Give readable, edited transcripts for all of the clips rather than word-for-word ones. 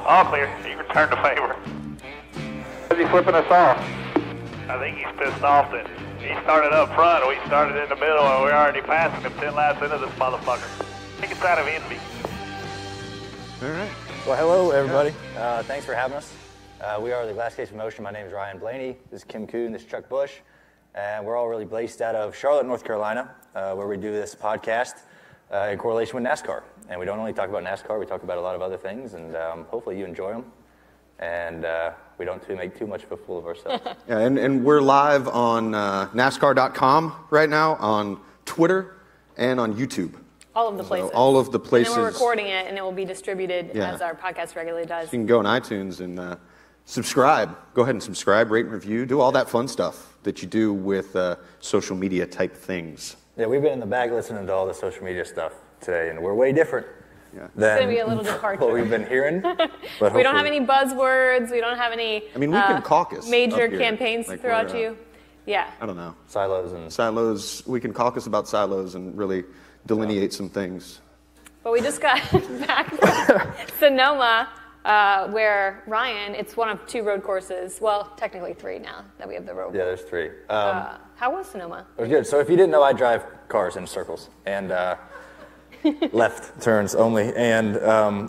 All clear. You return the favor. Is he flipping us off? I think he's pissed off that he started up front, we started in the middle, and we're already passing him 10 laps into this motherfucker. I think it's out of envy. All right. Well, hello, everybody. Thanks for having us. We are the Glass Case of Motion. My name is Ryan Blaney. This is Kim Coon. This is Chuck Bush. And we're all really based out of Charlotte, North Carolina, where we do this podcast in correlation with NASCAR. And we don't only talk about NASCAR, we talk about a lot of other things, and hopefully you enjoy them. And we don't make too much of a fool of ourselves. Yeah, and we're live on NASCAR.com right now, on Twitter, and on YouTube. All of the places. So all of the places. And then we're recording it, and it will be distributed as our podcast regularly does. So you can go on iTunes and subscribe. Go ahead and subscribe, rate and review, do all that fun stuff that you do with social media type things. Yeah, we've been in the back listening to all the social media stuff today, and we're way different. Yeah. It's going to be a little departure. What we've been hearing. But we don't have any buzzwords. We don't have any we can caucus major campaigns to throw out to you. Yeah. I don't know. Silos. We can caucus about silos and really delineate some things. But we just got back from Sonoma, where Ryan, it's one of two road courses. Well, technically three now that we have the road. Yeah, there's three. How was Sonoma? It was good. So if you didn't know, I drive cars in circles and left turns only. And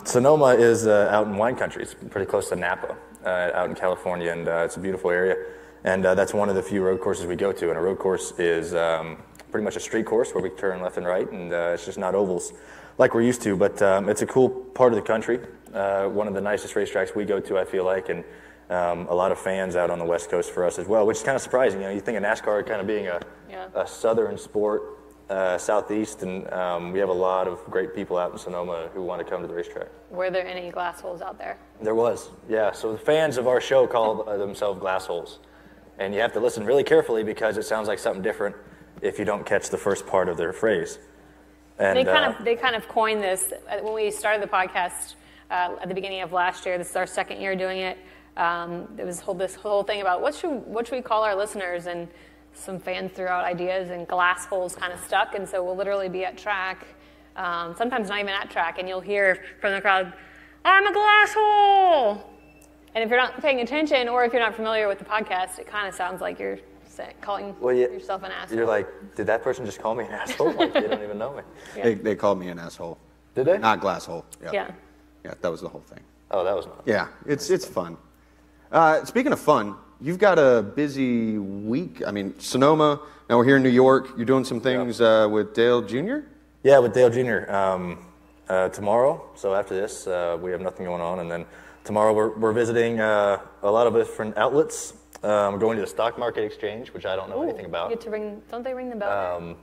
Sonoma is out in wine country. It's pretty close to Napa, out in California, and it's a beautiful area. And that's one of the few road courses we go to. And a road course is pretty much a street course where we turn left and right, and it's just not ovals like we're used to. But it's a cool part of the country. One of the nicest racetracks we go to, I feel like, and a lot of fans out on the West Coast for us as well, which is kind of surprising. You know, you think of NASCAR kind of being a southern sport. Southeast, and we have a lot of great people out in Sonoma who want to come to the racetrack. Were there any glass holes out there? There was, yeah. So the fans of our show call themselves glass holes. And you have to listen really carefully because it sounds like something different if you don't catch the first part of their phrase. And they kind of coined this when we started the podcast at the beginning of last year. This is our second year doing it. There was this whole thing about what should we call our listeners, and some fans threw out ideas, and glass holes kind of stuck. And so we'll literally be at track, sometimes not even at track, and you'll hear from the crowd, "I'm a glass hole." And if you're not paying attention, or if you're not familiar with the podcast, it kind of sounds like you're calling yourself an asshole. You're like, did that person just call me an asshole? Like, they don't even know me. Yeah. They called me an asshole. Did they? Not glass hole. Yeah. Yeah, that was the whole thing. Oh, that was not. Yeah, it's fun. Speaking of fun, you've got a busy week. I mean, Sonoma, now we're here in New York. You're doing some things with Dale Jr.? Yeah, with Dale Jr. Tomorrow. So after this, we have nothing going on. And then tomorrow we're visiting a lot of different outlets. We're going to the stock market exchange, which I don't know anything about. You get to don't they ring the bell?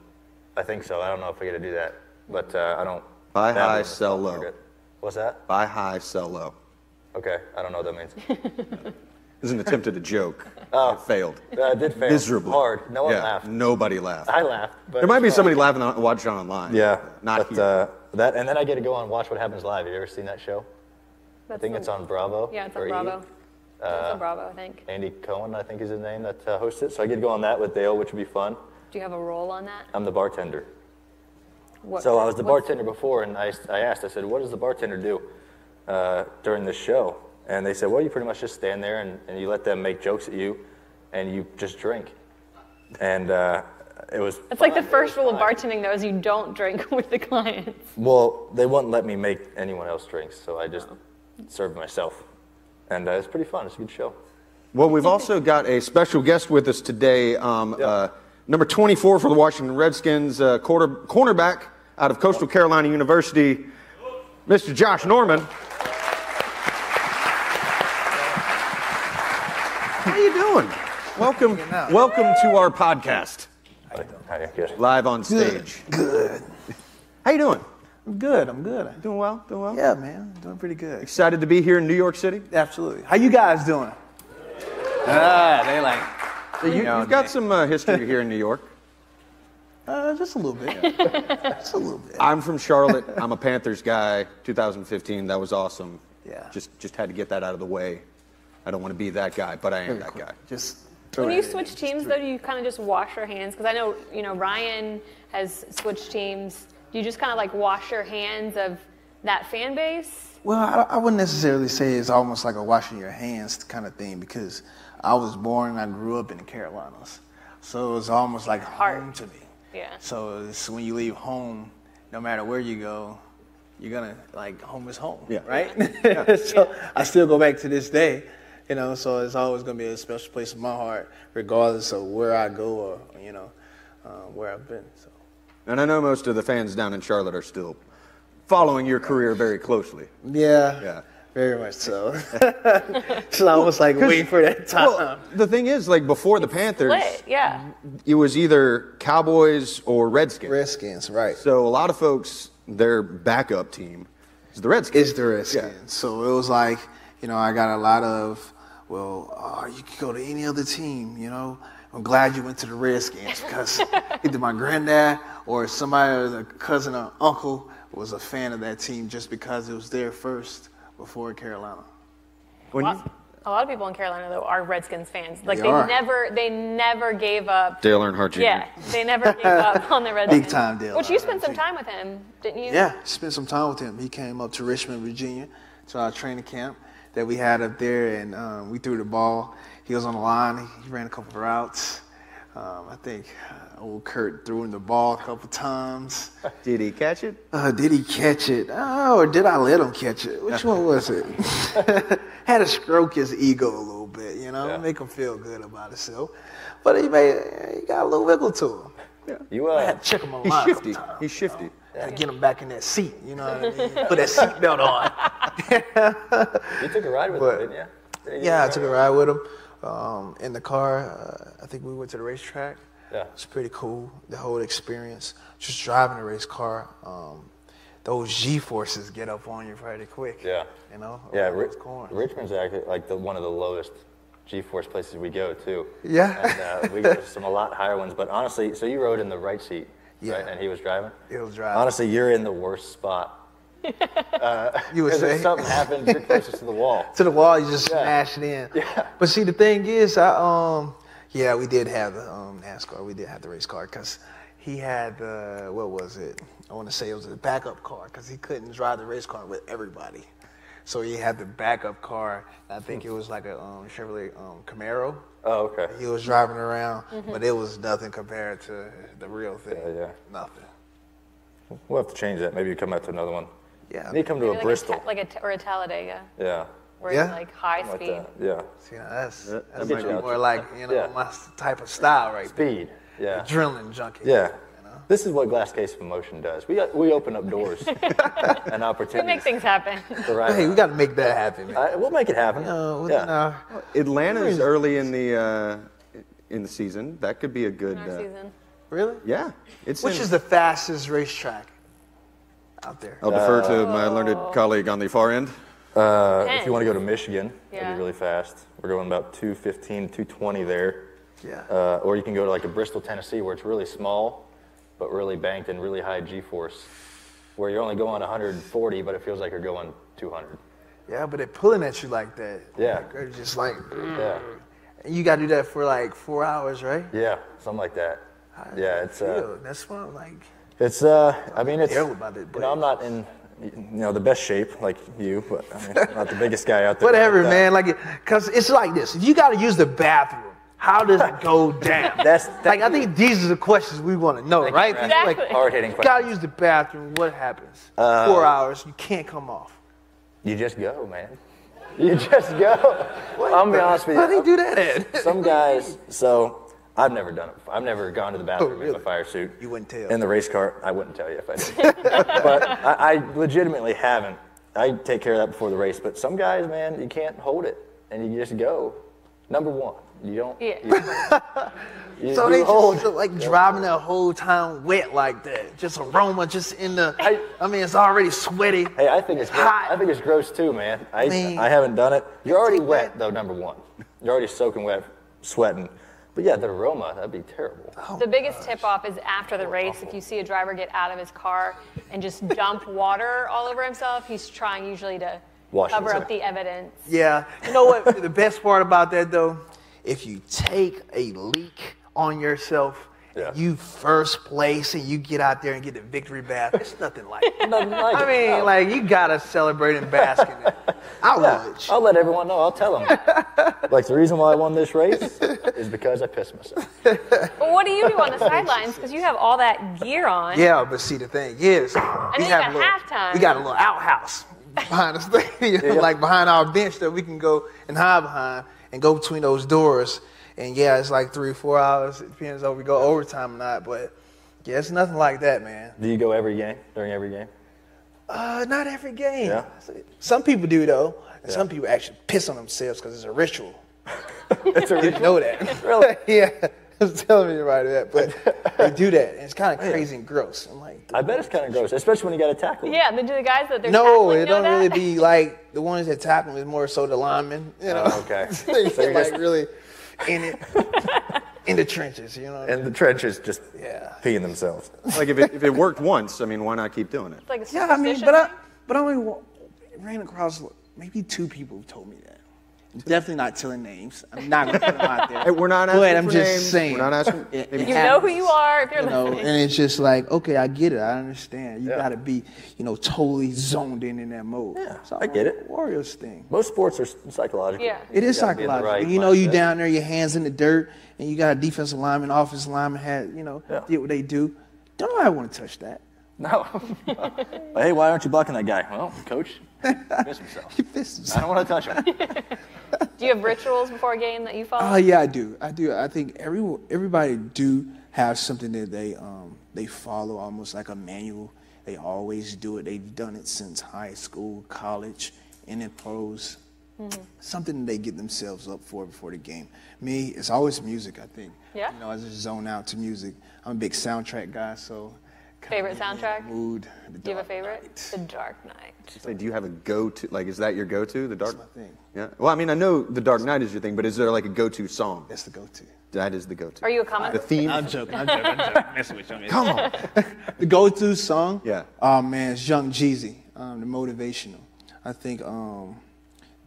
I think so. I don't know if I get to do that. But I don't. Buy high, sell low. Market. What's that? Buy high, sell low. Okay, I don't know what that means. It was an attempt at a joke. It failed. It did fail. Miserably. Hard. No one laughed. Nobody laughed. I laughed. But there might be somebody laughing watching online. Yeah. Not here. That, and then I get to go on Watch What Happens Live. Have you ever seen that show? I think it's on Bravo. Yeah, it's on Bravo. It's on Bravo, I think. Andy Cohen, I think is his name, that hosts it. So I get to go on that with Dale, which would be fun. Do you have a role on that? I'm the bartender. So I was the bartender before, and I asked, I said, what does the bartender do during this show? And they said, well, you pretty much just stand there and you let them make jokes at you, and you just drink. And it was It's like the first rule of bartending, though, is you don't drink with the clients. Well, they wouldn't let me make anyone else drinks, so I just served myself. And it's pretty fun. It's a good show. Well, we've also got a special guest with us today. Number 24 for the Washington Redskins, cornerback out of Coastal Carolina University, Mr. Josh Norman. How you doing? Welcome to our podcast. How you good? Live on stage. Good. How you doing? I'm good. Doing well? Yeah, man. Doing pretty good. Excited to be here in New York City? Absolutely. How you guys doing? They like... You've got some history here in New York. Just a little bit. Just a little bit. I'm from Charlotte. I'm a Panthers guy. 2015, that was awesome. Yeah. Just had to get that out of the way. I don't want to be that guy, but I am that guy. When you switch teams, though, do you kind of just wash your hands? Because I know, Ryan has switched teams. Do you just kind of like wash your hands of that fan base? Well, I wouldn't necessarily say it's almost like a washing your hands kind of thing because I was born and I grew up in the Carolinas. So it was almost like home to me. Yeah. So it's when you leave home, no matter where you go, you're going to, like, home is home, right? So I still go back to this day, you know, so it's always going to be a special place in my heart, regardless of where I go or, you know, where I've been. So. And I know most of the fans down in Charlotte are still following your career very closely. Yeah. Very much so. So I was like waiting for that time. Well, the thing is, like before the Panthers, it was either Cowboys or Redskins. Redskins, right. So a lot of folks, their backup team is the Redskins. Yeah. So it was like, you know, I got a lot of, you could go to any other team, you know. I'm glad you went to the Redskins because either my granddad or somebody, or a cousin or uncle was a fan of that team just because it was there first. Before Carolina. A lot of people in Carolina though are Redskins fans. Like they never gave up. Dale Earnhardt Jr. Yeah, they never gave up on the Redskins. Big time Dale. Which you spent some time with him, didn't you? Yeah, spent some time with him. He came up to Richmond, Virginia, to our training camp that we had up there, and we threw the ball. He was on the line. He ran a couple of routes. I think old Kurt threw him the ball a couple times. Did he catch it? Did he catch it? Oh, or did I let him catch it? Which one was it? Had to stroke his ego a little bit, you know, make him feel good about himself. But he got a little wiggle to him. Yeah. I had to check him on the line. He's shifty. Had to get him back in that seat, you know what I mean? Put that seatbelt on. You took a ride with him, didn't you? Yeah, I took a ride with him. In the car, I think we went to the racetrack. Yeah. It's pretty cool, the whole experience. Just driving a race car, those G-forces get up on you pretty quick. Yeah. You know? Yeah, Richmond's actually like one of the lowest G-force places we go to. Yeah. And we go to some a lot higher ones. But honestly, so you rode in the right seat, right? And he was driving? He was driving. Honestly, you're in the worst spot. You would say? If something happens, you're closest to the wall. To the wall, you just smash it in. Yeah. But see, the thing is, we did have the NASCAR. We did have the race car because he had what was it? I want to say it was a backup car because he couldn't drive the race car with everybody. So he had the backup car. I think it was like a Chevrolet Camaro. Oh, okay. He was driving around, but it was nothing compared to the real thing. Yeah. Nothing. We'll have to change that. Maybe you come out to another one. Yeah. Maybe come to Maybe a Bristol. or a Talladega. Yeah. Where it's like high speed. Yeah. See, that's That'd much be more like, you know, my type of style right Speed. there. Yeah. Adrenaline junkie. Yeah. You know? This is what Glass Case of Emotion does. We open up doors and opportunities. We make things happen. Hey, we got to make that happen, man. We'll make it happen. Atlanta's early in the season. That could be a good season. Really? Yeah. Which is the fastest racetrack out there? I'll defer to my learned colleague on the far end. If you want to go to Michigan, that'd be really fast. We're going about 215, 220 there. Yeah. Or you can go to like a Bristol, Tennessee, where it's really small, but really banked and really high G-force, where you're only going 140, but it feels like you're going 200. Yeah, but they're pulling at you like that. Yeah. They're just like, Yeah. And you got to do that for like 4 hours, right? Yeah, something like that. It's that's what I'm like. It's I mean it's about it, you know, I'm not in the best shape like you, but I mean, I'm not the biggest guy out there. Whatever, man. Like, because it's like this: if you got to use the bathroom, how does it go down? That's like I think these are the questions we want to know, right? Exactly. Like, hard-hitting you questions. got to use the bathroom. What happens? 4 hours, you can't come off. You just go, man. You just go. I'm gonna be honest with you. How do you do that at? Some guys. So I've never done it. I've never gone to the bathroom in a fire suit. You wouldn't tell. In the race car, I wouldn't tell you if I did. But I legitimately haven't. I take care of that before the race. But some guys, man, you can't hold it, and you just go. Number one, you don't. Yeah. So they just like driving the whole time wet like that. Just aroma, just in the. I mean, it's already sweaty. Hey, I think it's hot. I think it's gross too, man. I haven't done it. You're already wet though. Number one, you're already soaking wet, sweating. But yeah, the aroma, that'd be terrible. The biggest tip-off is after the race. If you see a driver get out of his car and just dump water all over himself, he's trying usually to cover up the evidence. Yeah. You know what? The best part about that, though, if you take a leak on yourself Yeah. You first place and you get out there and get the victory bath. It's nothing like it. Nothing like I it. mean, like, you got to celebrate and bask in it. I would. I'll let everyone know. I'll tell them. Like, the reason why I won this race is because I pissed myself. But what do you do on the sidelines? Because you have all that gear on. Yeah, but see, the thing is, And then you got halftime. we got a little outhouse behind the stadium, like behind our bench that we can go and hide behind and go between those doors. And yeah, it's like 3 or 4 hours. It depends on if we go overtime or not. But yeah, it's nothing like that, man. Do you go every game, during every game? Not every game. Yeah. Some people do, though. And Yeah. some people actually piss on themselves because it's a ritual. It's a You didn't know that. Really? Yeah. I was telling everybody that. But they do that. And it's kind of crazy and gross. I'm like, I bet it's kind of gross, especially when you got to tackle. Yeah, do the guys that they're no, tackling it know don't that? really be like the ones that tackle. It's more so the linemen, you know. Oh, okay. They So you're get, just- like really in it, in the trenches, you know. And the trenches just Yeah. peeing themselves. Like if it worked once, I mean, why not keep doing it? It's like a Yeah, I mean, superstition but I only ran across maybe 2 people who told me that. Definitely not telling names. I'm not gonna put them out there. Hey, we're not asking But I'm for just names. saying. We're not asking. It thing. You know who you are if you're You know, listening. and it's just like, okay, I get it. I understand. You Yeah. got to be, totally zoned in that mode. Yeah, It's I get it. Warriors thing. Most sports are psychological. Yeah. It is You gotta be in the psychological. right And you mindset. down there, your hands in the dirt, and you got a defensive lineman, offensive lineman Yeah. did what they do. Don't nobody want to touch that. No. Hey, why aren't you blocking that guy? Well, coach, miss himself. He pisses. I don't want to touch him. Do you have rituals before a game that you follow? Oh yeah, I do. I think everybody do have something that they follow, almost like a manual. They always do it. They've done it since high school, college, and in pros. Something they get themselves up for before the game. Me, it's always music. I think. Yeah? I just zone out to music. I'm a big soundtrack guy, so. kinda Favorite get me in the soundtrack? Mood. Do you have a favorite? The Dark Knight. Say, do you have a go-to? Like, is that your go-to? The Dark? That's my thing. Yeah. Well, I mean, I know The Dark Knight is your thing, but is there like a go-to song? That's the go-to. That is the go-to. Are you a comic? The theme? I'm joking. I'm messing with you. Come on. The go-to song? Yeah. Oh, man, it's Young Jeezy, the motivational. I think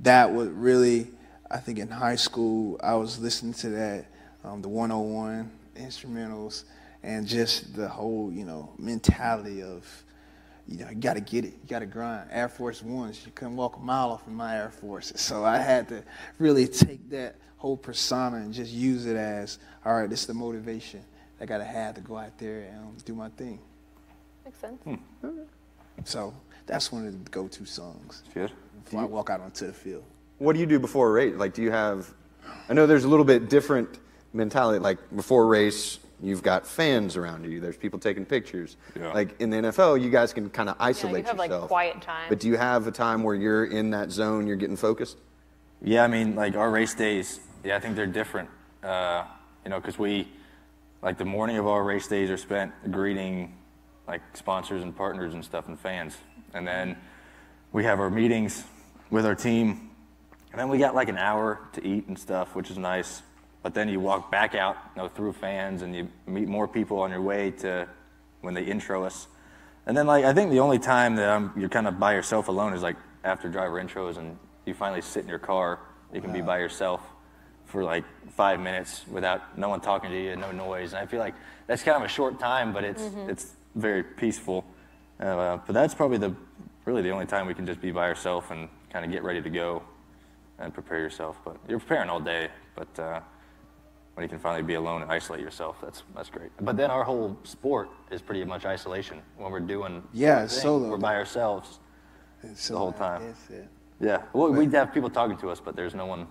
that would really, I think in high school, I was listening to that, the 101 instrumentals, and just the whole, mentality of, you got to get it. You got to grind. Air Force Ones, you couldn't walk a mile off in my Air Forces. So I had to really take that whole persona and just use it as, all right, this is the motivation I got to have to go out there and do my thing. Makes sense. So that's one of the go-to songs Good. before I walk out onto the field. What do you do before a race? Like, do you have? I know there's a little bit different mentality. Like before a race, you've got fans around you. There's people taking pictures. Yeah. Like in the NFL, you guys can kind of isolate have, like, yourself. quiet time. But do you have a time where you're in that zone, you're getting focused? Yeah, I mean, like our race days, I think they're different. Because we, like the morning of our race days are spent greeting like sponsors and partners and stuff and fans. And then we have our meetings with our team. And then we got like an hour to eat and stuff, which is nice. But then you walk back out through fans and you meet more people on your way to when they intro us. And then like I think the only time that you're kind of by yourself alone is like after driver intros and you finally sit in your car. You can be by yourself for like 5 minutes without no one talking to you, no noise. And I feel like that's kind of a short time, but it's very peaceful. But that's probably really the only time we can just be by ourselves and kind of get ready to go and prepare yourself. But you're preparing all day, but when you can finally be alone and isolate yourself, that's great. But then our whole sport is pretty much isolation. When we're doing Yeah, our it's thing, solo. we're by ourselves It's the whole time. That's it. Yeah, well, we'd have people talking to us, but there's no one.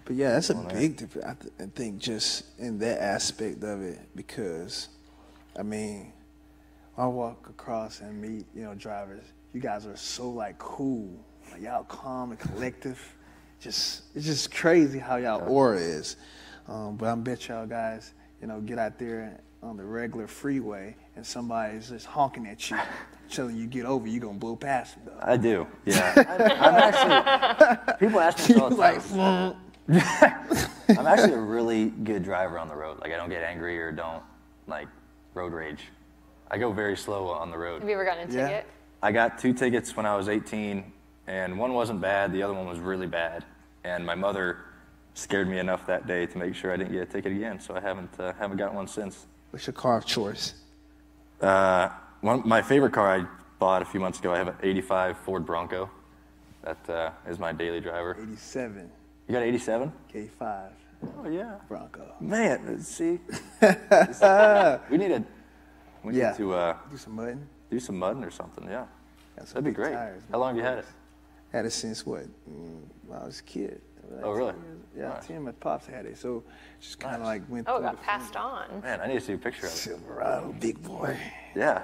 But yeah, that's a big difference, I think, just in that aspect of it, because, I mean, I walk across and meet, drivers. You guys are so, like, cool. Like, y'all calm and collective. It's just crazy how y'all aura is. But I bet y'all guys, get out there on the regular freeway and somebody's just honking at you, telling you get over, you're going to blow past them, though. I do, yeah. I'm actually, people ask me all the time. I'm actually a really good driver on the road. Like, I don't get angry or don't, like, road rage. I go very slow on the road. Have you ever gotten a Yeah. ticket? I got 2 tickets when I was 18, and one wasn't bad, the other one was really bad. And my mother scared me enough that day to make sure I didn't get a ticket again, so I haven't gotten one since. What's your car of choice? My favorite car I bought a few months ago, I have an 85 Ford Bronco. That is my daily driver. 87. You got an 87? K5. Oh, yeah. Bronco. Man, see? we need to do some mudding. Do some mudding or something, yeah. That'd be great. Tires, how long have you had it? Had it since what? When I was a kid. Oh, really? Yeah, Nice. 10 my pops had it. So just kind of like went Oh, it through got passed on. Man, I need to see a picture of it. Silverado, big boy. Yeah.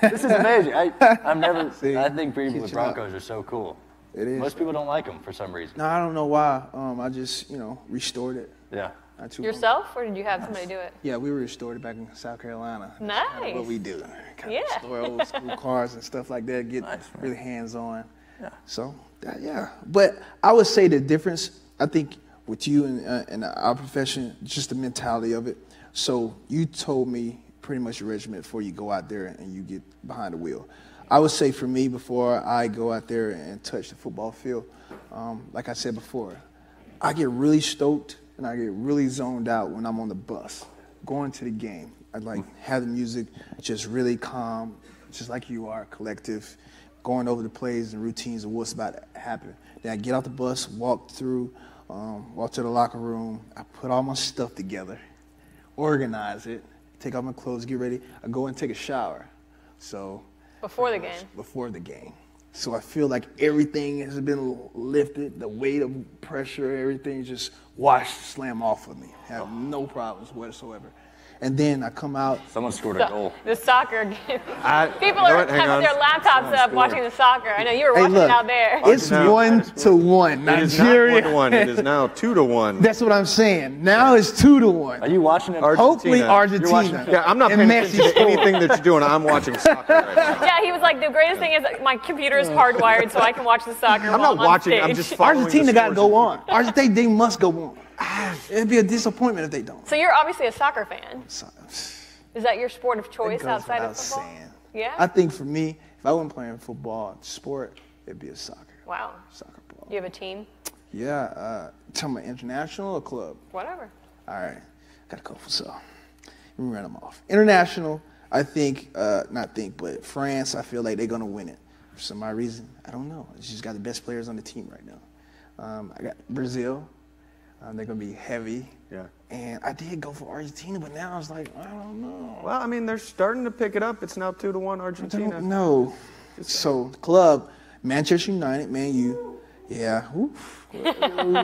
This is amazing. I've never. I think people with Broncos are so cool. It is. Most people don't like them for some reason. No, I don't know why. I just, restored it. Yeah. Not too Yourself, or did you have somebody do it? Yeah, we restored it back in South Carolina. Nice. That's kind of what we do. Kind of Yeah. restore old school cars and stuff like that. Get Nice, man. really hands-on. Yeah. So, yeah. But I would say the difference, I think, with you and our profession, just the mentality of it. So you told me pretty much your regiment before you go out there and you get behind the wheel. I would say for me, before I go out there and touch the football field, like I said before, I get really stoked and I get really zoned out when I'm on the bus going to the game. I like have the music just really calm, just like you are, collective, going over the plays and routines of what's about to happen. Then I get off the bus, walk to the locker room. I put all my stuff together, organize it, take off my clothes, get ready. I go and take a shower. So Before the game? Before the game. So I feel like everything has been lifted, the weight of pressure, everything just washed, slam off of me. I have no problems whatsoever. And then I come out. Someone scored a goal. The soccer game. People you know are what? Hang having on. their laptops up watching the soccer. I know you were watching it out there. It's No. 1-1. It is not Nigeria. 1-1. It is now 2-1. That's what I'm saying. Now it's 2-1. Are you watching it? Hopefully Argentina. Argentina. Yeah, I'm not And paying attention Messi to anything that you're doing. I'm watching soccer right now. Yeah, he was like, the greatest thing is that my computer is hardwired so I can watch the soccer I'm while not I'm watching. on I'm stage. just following Argentina the got to scores. go on. Argentina, they must go on. It'd be a disappointment if they don't. So you're obviously a soccer fan. So, Is that your sport of choice it goes outside without of football? saying. Yeah? I think for me, if I wasn't playing football sport, it'd be a soccer Wow. ball. Do you have a team? Yeah, talking about international or club? Whatever. All right, got a couple, so let me run them off. International, I think, but France, I feel like they're going to win it. For some odd reason, I don't know. It's just got the best players on the team right now. I got Brazil. They're going to be heavy. Yeah. And I did go for Argentina, but now I was like, I don't know. Well, I mean, they're starting to pick it up. It's now 2-1 I Argentina. don't know. So, club, Manchester United, Man U. Yeah. Oof.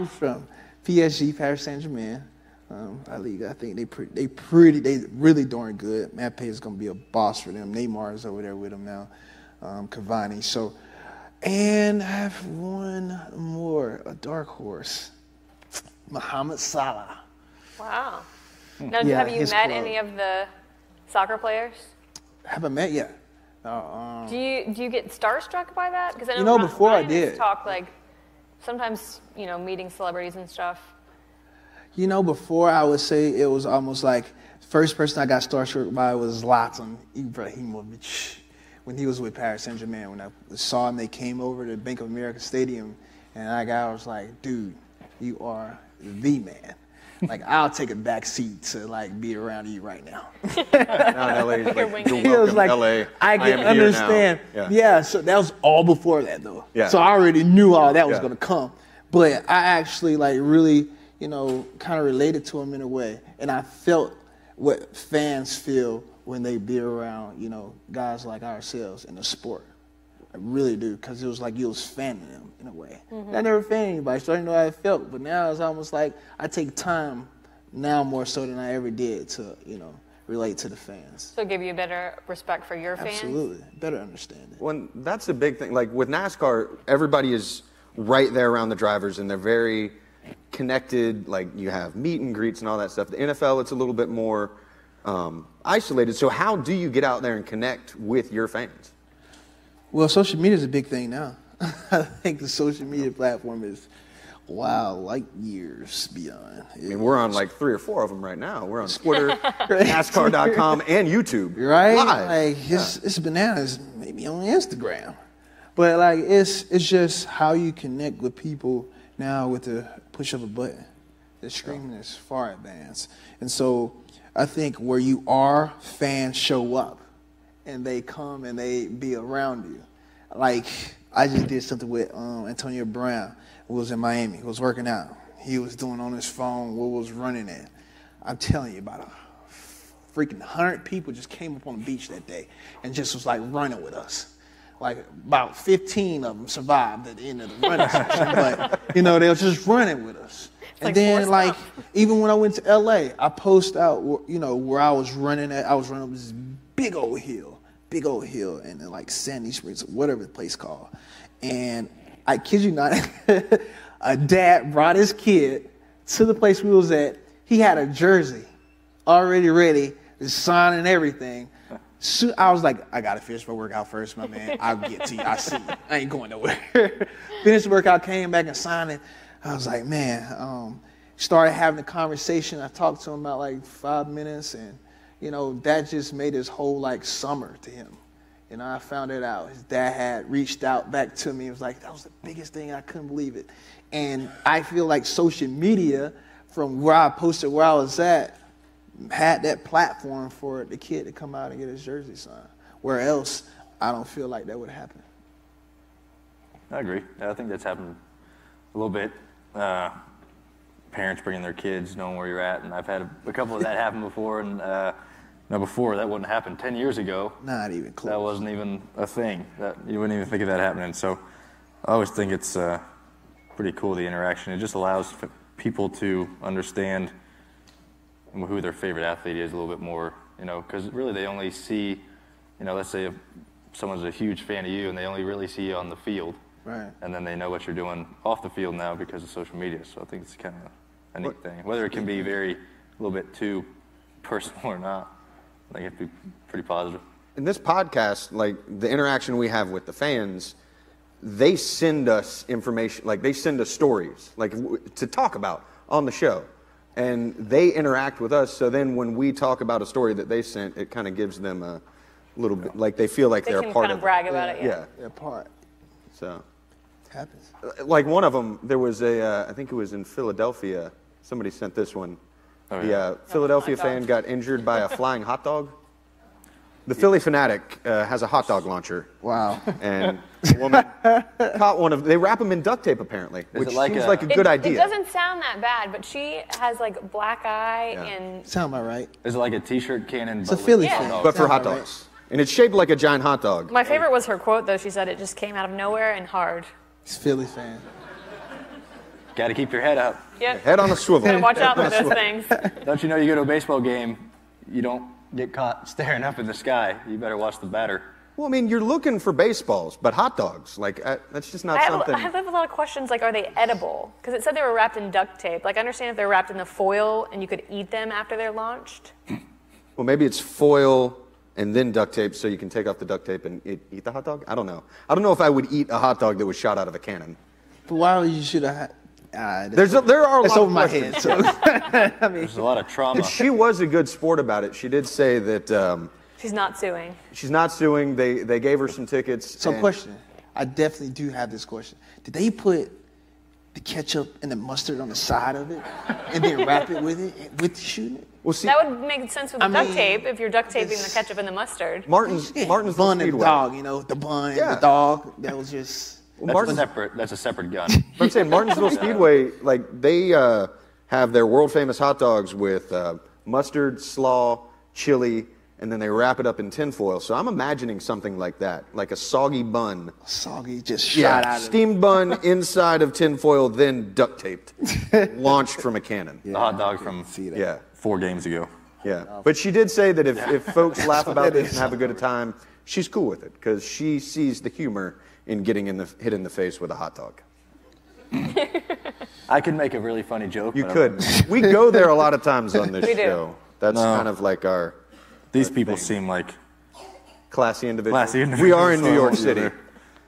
From PSG, Paris Saint-Germain. La Liga, I think they really darn good. Mbappe is going to be a boss for them. Neymar is over there with them now. Cavani. So, and I have one more, a dark horse. Mohamed Salah. Wow. Now, Yeah, have you his met club. any of the soccer players? Have I met yet? Do you get starstruck by that? Because I know, You know, before I Ryan has did. talked like sometimes meeting celebrities and stuff. You know, before I would say it was almost like first person I got starstruck by was Zlatan Ibrahimovic when he was with Paris Saint-Germain. When I saw him, they came over to Bank of America Stadium, and I was like, dude, you are the man. Like, I'll take a back seat to like be around you right now. Now in LA, he's like, you're He was welcome, like, LA. I can am here understand. now. Yeah, so that was all before that though. Yeah. So I already knew all that was Yeah. gonna come. But I actually like really, kind of related to him in a way. And I felt what fans feel when they be around, guys like ourselves in the sport. I really do, because it was like you was fanning them in a way. I never fanned anybody, so I didn't know how it felt. But now it's almost like I take time now more so than I ever did to, relate to the fans. So give you a better respect for your fans? Absolutely. Better understanding. Well, that's the big thing. Like with NASCAR, everybody is right there around the drivers, and they're very connected. Like you have meet and greets and all that stuff. The NFL, it's a little bit more isolated. So how do you get out there and connect with your fans? Well, social media is a big thing now. I think the social media platform is, light years beyond. I mean, we're on like 3 or 4 of them right now. We're on Twitter, NASCAR.com, and YouTube. Right? Live. Like, it's bananas, maybe on Instagram. But, like, it's just how you connect with people now with the push of a button. The streaming is far advanced. And so I think where you are, fans show up and they come and they be around you. Like, I just did something with Antonio Brown, who was in Miami, who was working out. He was doing on his phone what was running at. I'm telling you, about a freaking 100 people just came up on the beach that day and just was like running with us. Like about 15 of them survived at the end of the running session, but you know, they were just running with us. And like then like, even when I went to LA, I posted out, you know, where I was running at. I was running up this big old hill, and then like Sandy Springs, whatever the place called. And I kid you not, a dad brought his kid to the place we was at. He had a jersey already ready, the sign and everything. So I was like, I gotta finish my workout first, my man. I'll get to you. I see you. I ain't going nowhere. Finished the workout, came back and signed it. I was like, man. Started having a conversation. I talked to him about like 5 minutes, and you know, that just made his whole like summer to him. You know, I found it out. His dad had reached out back to me. It was like, that was the biggest thing. I couldn't believe it. And I feel like social media, from where I posted where I was at, had that platform for the kid to come out and get his jersey signed. Where else, I don't feel like that would happen. I agree. I think that's happened a little bit. Parents bringing their kids, knowing where you're at, and I've had a couple of that happen before. And before that wouldn't happen 10 years ago. Not even close. That wasn't even a thing. That you wouldn't even think of that happening. So I always think it's pretty cool, the interaction. It just allows people to understand who their favorite athlete is a little bit more, you know, because really they only see, you know, let's say if someone's a huge fan of you and they only really see you on the field. Right. And then they know what you're doing off the field now because of social media. So I think it's kind of a neat thing. Whether it can be a little bit too personal or not, I think it'd be pretty positive. In this podcast, like the interaction we have with the fans, they send us information, like they send us stories, like to talk about on the show. And they interact with us, so then when we talk about a story that they sent, it kind of gives them a little bit, like they feel like they're a part of it. They can kind of brag about it, yeah. They're part. So. It happens. Like one of them, there was I think it was in Philadelphia, somebody sent this one. Oh, yeah. The Philadelphia fan got injured by a flying hot dog. The Philly Fanatic has a hot dog launcher. Wow. And a woman caught one of, they wrap them in duct tape apparently, which seems like a good idea. It doesn't sound that bad, but she has like black eye and... Sound about right. Is it like a t-shirt cannon? It's a Philly fan. But for hot dogs. Right. And it's shaped like a giant hot dog. My favorite was her quote though. She said it just came out of nowhere and hard. It's Philly fan. Got to keep your head up. Yep. Head on a swivel. Gotta watch out for those things. Don't you know you go to a baseball game, you don't get caught staring up in the sky. You better watch the batter. Well, I mean, you're looking for baseballs, but hot dogs, like, that's just not something. I have a lot of questions, like, are they edible? Because it said they were wrapped in duct tape. Like, I understand if they're wrapped in the foil and you could eat them after they're launched. Well, maybe it's foil and then duct tape so you can take off the duct tape and eat the hot dog? I don't know. I don't know if I would eat a hot dog that was shot out of a cannon. But why you should have... there are a lot over of my questions. head. So. I mean, there's a lot of trauma. She was a good sport about it. She did say that... she's not suing. She's not suing. They gave her some tickets. So question. I definitely do have this question. Did they put the ketchup and the mustard on the side of it and then wrap it with the shooting it? Well, see, that would make sense with the duct tape if you're duct taping the ketchup and the mustard. Martin's bun and the dog, you know, the bun and the dog. That was just... Well, that's a separate gun. But I'm saying Martinsville Speedway, like they have their world famous hot dogs with mustard, slaw, chili, and then they wrap it up in tinfoil. So I'm imagining something like that, like a soggy bun. Soggy, just shot out of steamed bun inside of tinfoil, then duct taped, launched from a cannon. The hot dog from 4 games ago. Yeah, but she did say that if folks laugh about this and have a good time, she's cool with it because she sees the humor in getting hit in the face with a hot dog. I could make a really funny joke. You could. We go there a lot of times on this show. That's kind of like our... These people seem like... Classy individuals. We are in New York City,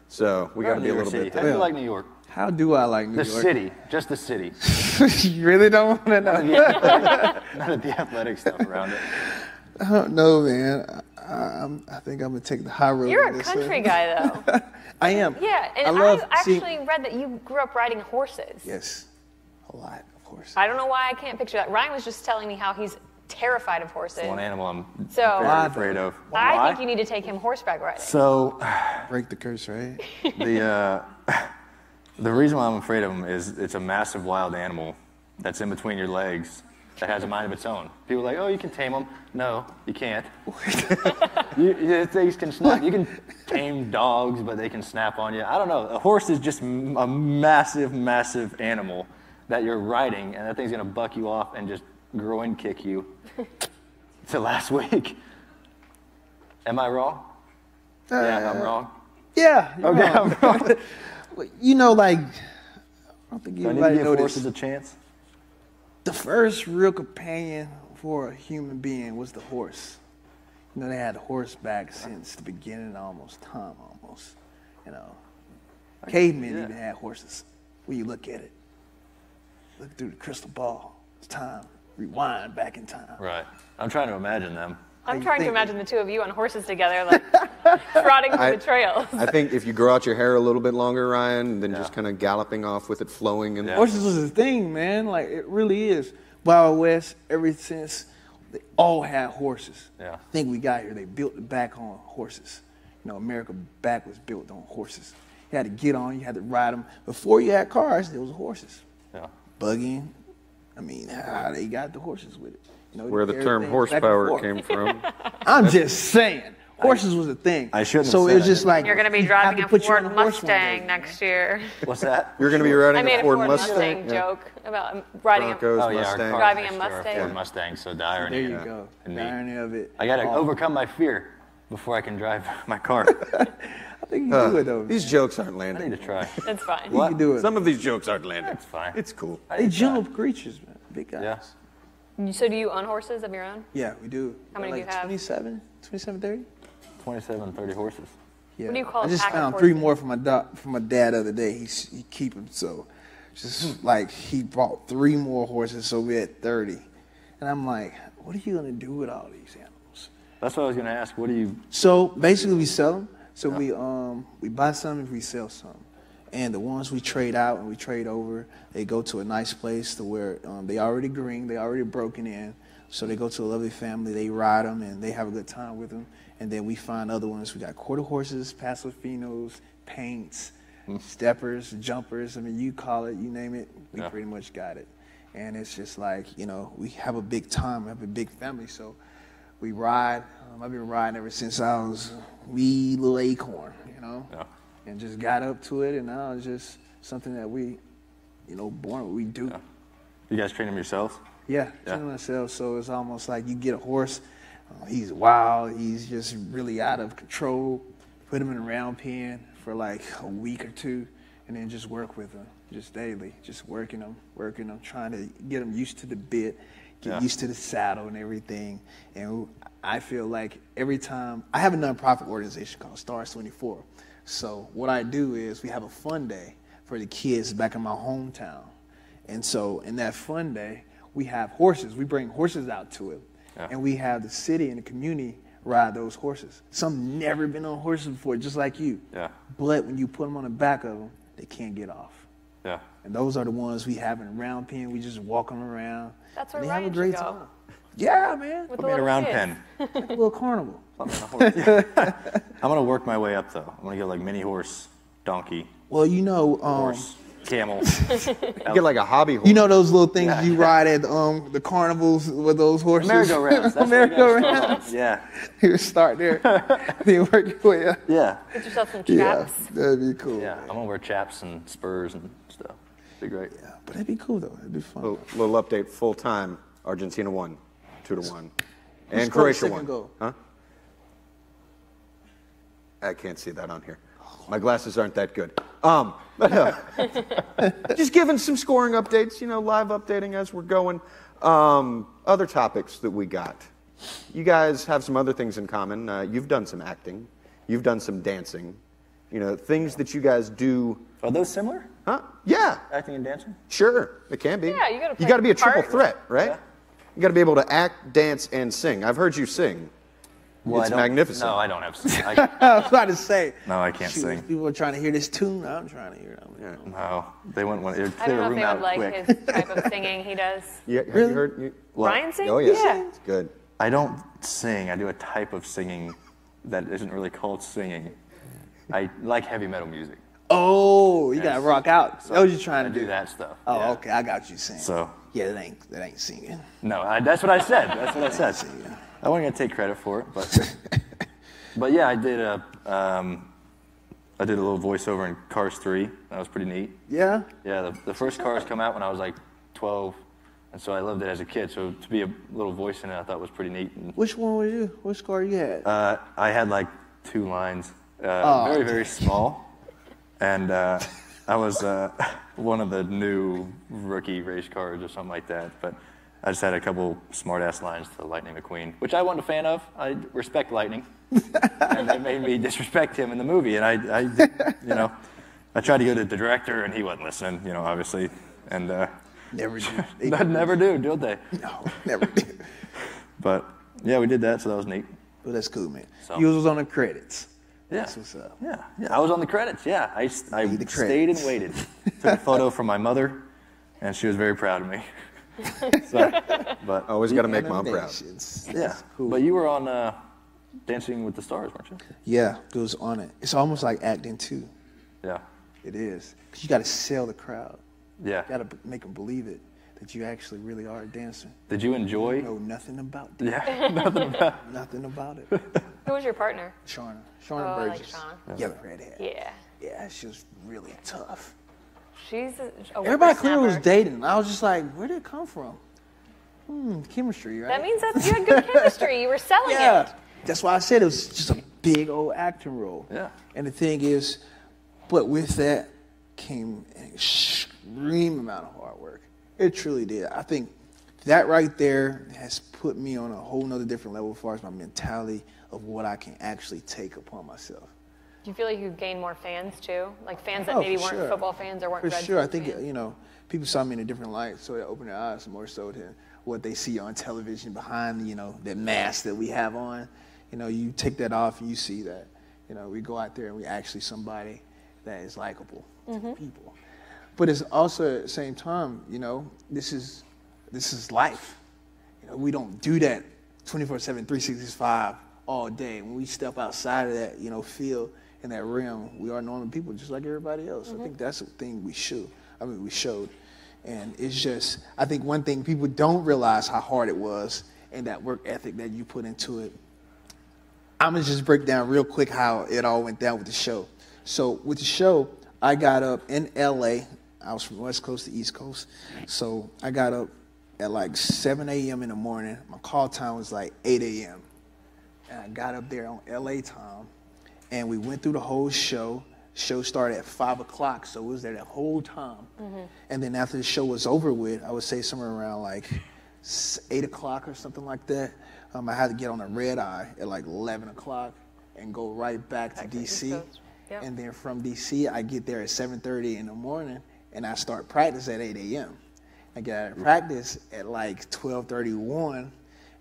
so we got to be a little bit... How do you like New York? How do I like New York? The city. Just the city. You really don't want to know? None of the athletic stuff around it. I don't know, man. I think I'm going to take the high road. You're a country guy, though. I am. Yeah, and I've actually read that you grew up riding horses. Yes, a lot of course. I don't know why I can't picture that. Ryan was just telling me how he's terrified of horses. It's one animal I'm So- very afraid of. I think you need to take him horseback riding. So, Break the curse, right? the reason why I'm afraid of him is it's a massive wild animal that's in between your legs that has a mind of its own. People are like, oh, you can tame them. No, you can't. They can snap. You can tame dogs, but they can snap on you. I don't know. A horse is just a massive, massive animal that you're riding, and that thing's going to buck you off and just groin kick you to last week. Am I wrong? Yeah, I'm wrong. Yeah. You're Okay, wrong. I'm wrong. You know, like, I don't think Do I need anybody to give knows horses a chance? The first real companion for a human being was the horse. You know, they had horseback since the beginning of almost time, almost. You know, cavemen even had horses. When you look at it, look through the crystal ball. It's time. Rewind back in time. Right. I'm trying to imagine them. I'm trying to imagine the two of you on horses together, like trotting through the trails. I think if you grow out your hair a little bit longer, Ryan, then just kind of galloping off with it flowing. And Horses was a thing, man. Like, it really is. Wild West, ever since, they all had horses. Yeah. I think we got here, they built it back on horses. You know, America back was built on horses. You had to get on, you had to ride them. Before you had cars, there was horses. Yeah. Buggying. I mean, how they got the horses with it. You know, where the term everything back and horsepower forth. came from. I'm just saying. Horses was a thing. I shouldn't have So said it was I just didn't. like You're going to be you have driving to a put you on Ford a horse one day. Mustang next year. What's that? You're going to be riding I made a a Ford Ford Mustang. Mustang joke about riding Broncos, Oh, yeah, Mustang. our Driving a car next door, Mustang. Ford Mustang, so the irony. There you go. And The me. irony of it. I got to Oh, overcome my fear before I can drive my car. I think you can do it, though. These jokes aren't I need landing. to try. It's fine. You can do it. Some of these jokes aren't landing. It's fine. It's cool. They jump creatures, man. Big guys. Yeah. So do you own horses of your own? Yeah, we do. How many do like you have? 27, 30? 27, 30 horses. Yeah. What do you call I a just pack of found 3 horses? more from my dad the other day. He keep them, so just like he bought 3 more horses, so we had 30. And I'm like, what are you gonna do with all these animals? That's what I was going to ask. What do you... So basically, we sell them. So we buy some and we sell some. And the ones we trade out and we trade over, they go to a nice place to where they already green, they already broken in. So they go to a lovely family, they ride them, and they have a good time with them. And then we find other ones. We got quarter horses, Paso Finos, paints, steppers, jumpers. I mean, you call it, you name it, we pretty much got it. And it's just like, you know, we have a big time, we have a big family. So we ride. I've been riding ever since I was a wee little acorn, you know? Yeah. And just got up to it, and now it's just something that we, you know, we do. Yeah. You guys train them yourselves? Yeah, training myself. So it's almost like you get a horse, he's wild, he's just really out of control. Put him in a round pen for like a week or 2, and then just work with him, just daily, just working him, trying to get him used to the bit, get used to the saddle and everything. And I feel like every time, I have a nonprofit organization called Stars 24. So what I do is we have a fun day for the kids back in my hometown. And so in that fun day, we have horses. We bring horses out to it. Yeah. And we have the city and the community ride those horses. Some never been on horses before, just like you. Yeah. But when you put them on the back of them, they can't get off. Yeah. And those are the ones we have in a round pen. We just walk them around. That's where and they have Ryan a great should go. time. Yeah, man. With Put the me in a little round kids. pen. Like a little carnival. I'm going to work my way up, though. I'm going to get like mini horse, donkey, Well, you know, horse, camel. You get like a hobby horse. you know those little things you ride at the carnivals with those horses? Merry-go-rounds. That's where you gotta Merry-go-rounds. start. Yeah. You start there, then work your way up. Yeah. Get yourself some Yeah, chaps. that'd be cool. Yeah. I'm going to wear chaps and spurs and stuff. Be great. Yeah, but that'd be cool though. It'd be fun. Little update, full time. Argentina won, 2-1, Who and scored the Croatia second won. goal? Huh? I can't see that on here. My glasses aren't that good. Just giving some scoring updates. You know, live updating as we're going. Other topics that we got. You guys have some other things in common. You've done some acting. You've done some dancing. You know, things that you guys do. Are those similar? Huh? Yeah. Acting and dancing? Sure, it can be. Yeah, you gotta play You got to be a triple part. threat, right? Yeah. You got to be able to act, dance, and sing. I've heard you sing. Well, it's magnificent. No, I don't have singing. I was about to say. No, I can't sing. People are trying to hear this tune. I'm trying to hear it. No, they wouldn't want to I clear don't a know if room they would out like quick. his type of singing he does. Yeah, have you heard? Ryan sing? Oh, yes. Yeah. It's good. I don't sing. I do a type of singing that isn't really called singing. I like heavy metal music. Oh, you gotta rock out. So That was you trying I to do that stuff. Oh, yeah. okay. I got you saying. So yeah, that ain't singing. no, that's what I said. That's what I said. I wasn't gonna take credit for it, but yeah, I did a little voiceover in Cars 3. That was pretty neat. Yeah. Yeah, the first Cars come out when I was like 12, and so I loved it as a kid. So to be a little voice in it, I thought was pretty neat. And, Which one was you? Which car you had? I had like 2 lines, very, very small. And I was one of the new rookie race cars or something like that. But I just had a couple smart-ass lines to Lightning McQueen, which I wasn't a fan of. I respect Lightning. And they made me disrespect him in the movie. And I tried to go to the director, and he wasn't listening, obviously. And Never do. never do, don't they? No, never do. But yeah, we did that, so that was neat. Well, that's cool, man. So- You was on the credits. Yeah. That's what's up. Yeah, I was on the credits. Yeah, I the stayed and credits. waited. Took a photo from my mother, and she was very proud of me. So, but Always got to make mom proud. Animations. yeah, That's cool. but you were on Dancing with the Stars, weren't you? Yeah, it was on it. It's almost like acting too. Yeah, It is. Because you got to sell the crowd. yeah. You got to make them believe it, that you actually really are a dancer. Did you enjoy? Know nothing about that. Yeah, nothing about. Nothing about it. Who was your partner? Shauna Oh, I like Burgess. Shauna. Yeah, the redhead. Yeah. Yeah, she was really tough. She's a Everybody clearly was whippersnapper. dating. I was just like, where did it come from? Chemistry, right? That means that you had good chemistry. You were selling yeah. it. That's why I said it was just a big old acting role. Yeah. And the thing is, but with that came an extreme amount of hard work. It truly did. I think that right there has put me on a whole nother different level as far as my mentality of what I can actually take upon myself. Do you feel like you gained more fans too? Like fans that Oh, maybe for weren't sure. football fans or weren't For Red sure. I Sox think, fans? people saw me in a different light, so it opened their eyes more so to what they see on television behind, that mask that we have on. You take that off and you see that, we go out there and we actually somebody that is likable to people. But it's also at the same time, this is life. We don't do that 24/7, 365 all day. When we step outside of that, field in that realm, we are normal people just like everybody else. I think that's the thing we showed. And it's just, I think one thing people don't realize how hard it was and that work ethic that you put into it. I'm going to just break down real quick how it all went down with the show. So with the show, I got up in L.A. I was from West Coast to East Coast. So I got up at like 7 a.m. in the morning. My call time was like 8 a.m. And I got up there on L.A. time, and we went through the whole show. Show started at 5 o'clock, so it was there that whole time. And then after the show was over with, I would say somewhere around like 8 o'clock or something like that, I had to get on a red eye at like 11 o'clock and go right back to D.C. Yep. And then from D.C., I get there at 7:30 in the morning, and I start practice at 8 a.m. I get out of practice at like 12:31,